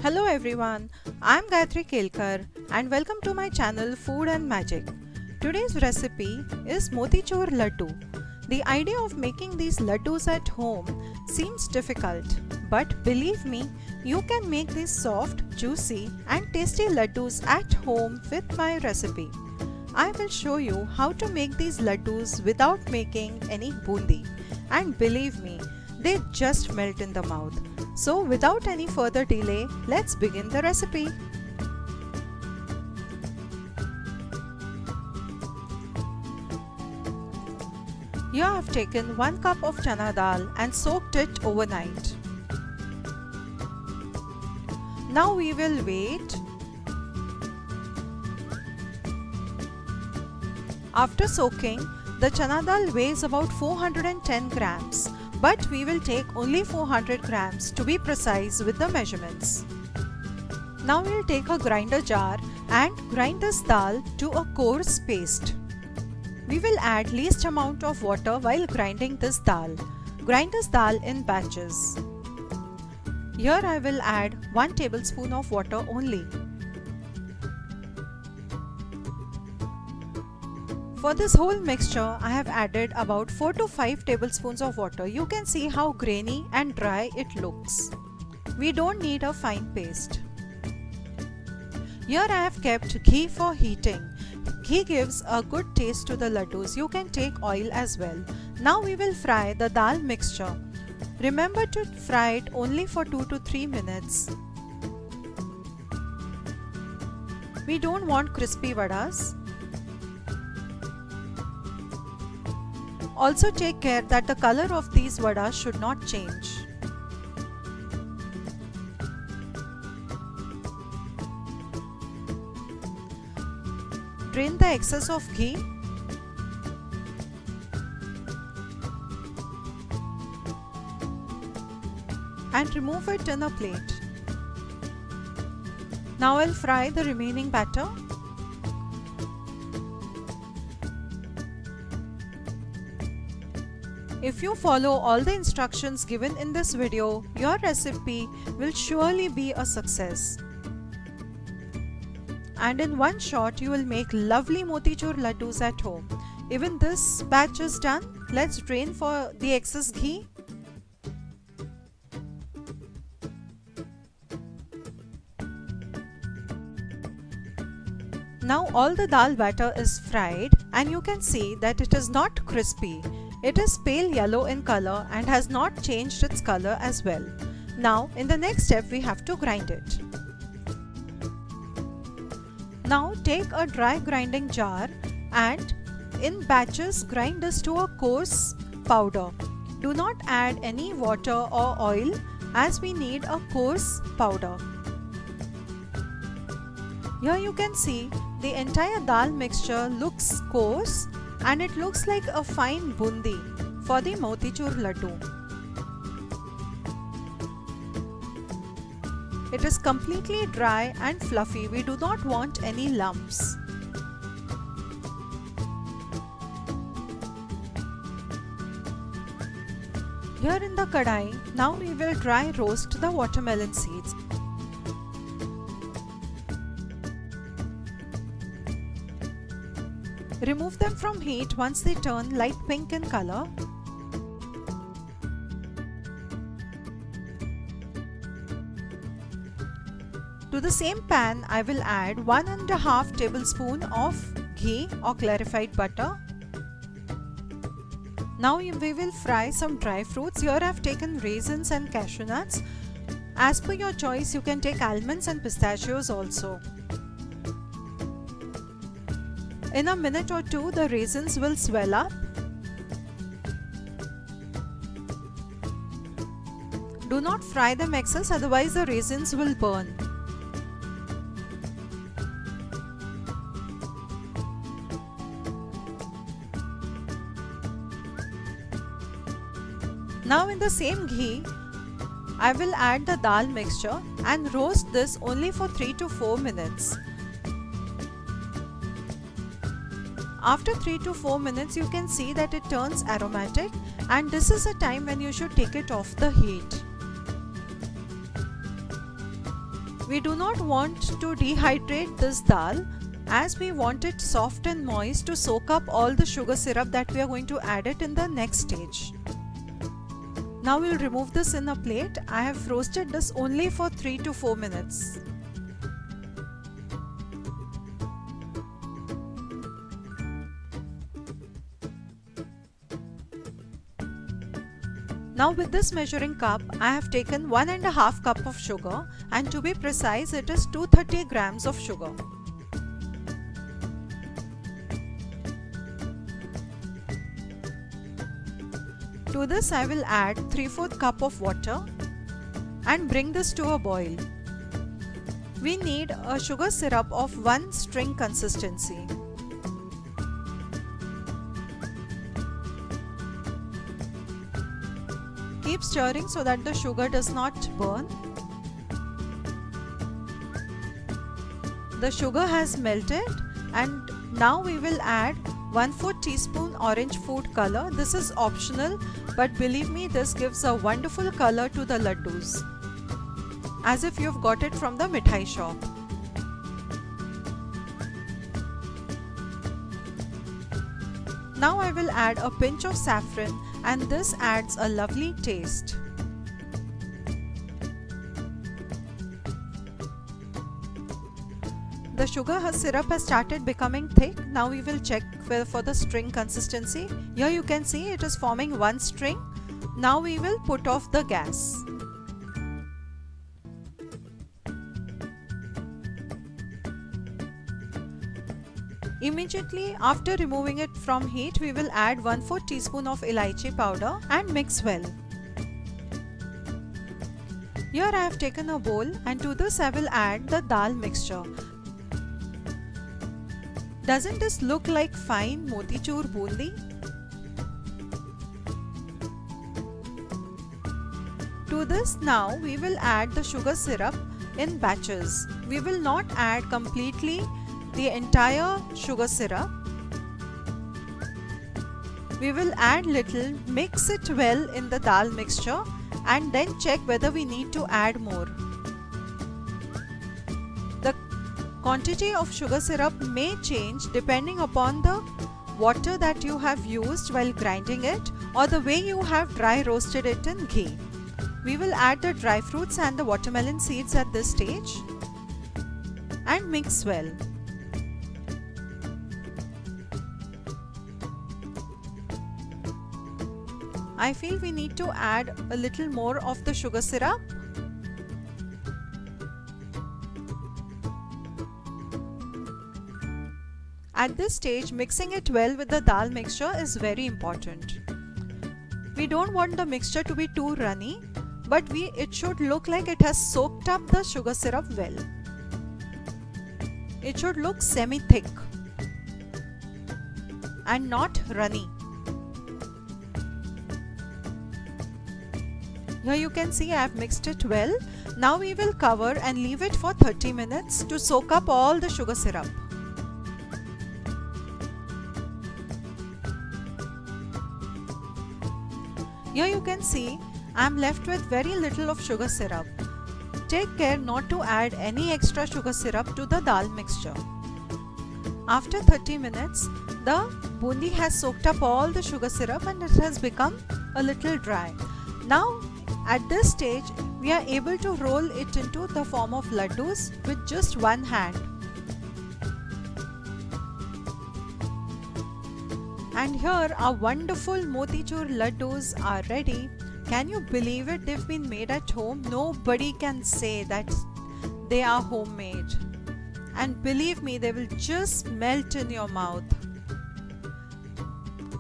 Hello everyone, I'm Gayatri Kelkar and welcome to my channel Food and Magic. Today's recipe is Motichur Laddu. The idea of making these laddus at home seems difficult, but believe me, you can make these soft, juicy and tasty laddus at home with my recipe. I will show you how to make these laddus without making any bundi, and believe me, they just melt in the mouth. So without any further delay, let's begin the recipe. Here I have taken 1 cup of chana dal and soaked it overnight. Now we will wait. After soaking, the chana dal weighs about 410 grams. But we will take only 400 grams to be precise with the measurements. Now we will take a grinder jar and grind this dal to a coarse paste. We will add least amount of water while grinding this dal. Grind this dal in batches. Here I will add 1 tablespoon of water only. For this whole mixture, I have added about 4 to 5 tablespoons of water. You can see how grainy and dry it looks. We don't need a fine paste. Here I have kept ghee for heating. Ghee gives a good taste to the laddus. You can take oil as well. Now we will fry the dal mixture. Remember to fry it only for 2 to 3 minutes. We don't want crispy vadas. Also take care that the color of these vadas should not change. Drain the excess of ghee. And remove it in a plate. Now I'll fry the remaining batter. If you follow all the instructions given in this video, your recipe will surely be a success. And in one shot, you will make lovely motichur laddus at home. Even this batch is done. Let's drain for the excess ghee. Now all the dal batter is fried and you can see that it is not crispy. It is pale yellow in color and has not changed its color as well. Now in the next step we have to grind it. Now take a dry grinding jar and in batches grind this to a coarse powder. Do not add any water or oil as we need a coarse powder. Here you can see the entire dal mixture looks coarse and it looks like a fine bundi for the motichur laddu. It is completely dry and fluffy. We do not want any lumps. Here in the kadai, now we will dry roast the watermelon seeds. Remove them from heat once they turn light pink in color. To the same pan, I will add 1.5 tablespoon of ghee or clarified butter. Now we will fry some dry fruits. Here I have taken raisins and cashew nuts. As per your choice, you can take almonds and pistachios also. In a minute or two, the raisins will swell up. Do not fry them excess, otherwise the raisins will burn. Now in the same ghee, I will add the dal mixture and roast this only for 3 to 4 minutes. After 3 to 4 minutes, you can see that it turns aromatic, and this is a time when you should take it off the heat. We do not want to dehydrate this dal as we want it soft and moist to soak up all the sugar syrup that we are going to add it in the next stage. Now we'll remove this in a plate. I have roasted this only for 3 to 4 minutes. Now with this measuring cup, I have taken 1.5 cup of sugar, and to be precise, it is 230 grams of sugar. To this I will add 3/4 cup of water and bring this to a boil. We need a sugar syrup of 1 string consistency. Keep stirring so that the sugar does not burn. The sugar has melted, and now we will add 1/4 teaspoon orange food color. This is optional, but believe me, this gives a wonderful color to the laddus, as if you've got it from the mithai shop. Now I will add a pinch of saffron, and this adds a lovely taste. The sugar syrup has started becoming thick. Now we will check for the string consistency. Here you can see it is forming 1 string. Now we will put off the gas. Immediately after removing it from heat, we will add 1/4 teaspoon of elaichi powder and mix well. Here I have taken a bowl, and to this I will add the dal mixture. Doesn't this look like fine motichur bundi? To this now we will add the sugar syrup in batches. We will not add completely the entire sugar syrup. We will add little, mix it well in the dal mixture, and then check whether we need to add more. The quantity of sugar syrup may change depending upon the water that you have used while grinding it, or the way you have dry roasted it in ghee. We will add the dry fruits and the watermelon seeds at this stage and mix well. I feel we need to add a little more of the sugar syrup. At this stage, mixing it well with the dal mixture is very important. We don't want the mixture to be too runny, but it should look like it has soaked up the sugar syrup well. It should look semi-thick and not runny. Here you can see I have mixed it well. Now we will cover and leave it for 30 minutes to soak up all the sugar syrup. Here you can see I am left with very little of sugar syrup. Take care not to add any extra sugar syrup to the dal mixture. After 30 minutes, the bundi has soaked up all the sugar syrup and it has become a little dry. Now at this stage, we are able to roll it into the form of laddus with just one hand. And here our wonderful motichur laddus are ready. Can you believe it? They've been made at home. Nobody can say that they are homemade. And believe me, they will just melt in your mouth.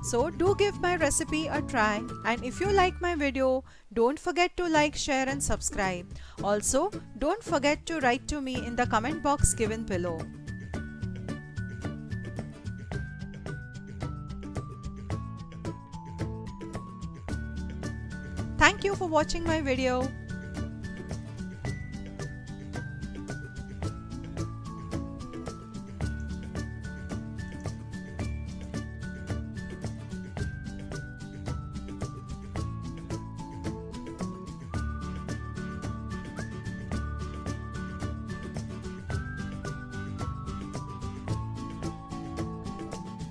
So do give my recipe a try, and if you like my video, don't forget to like, share and subscribe. Also, don't forget to write to me in the comment box given below. Thank you for watching my video.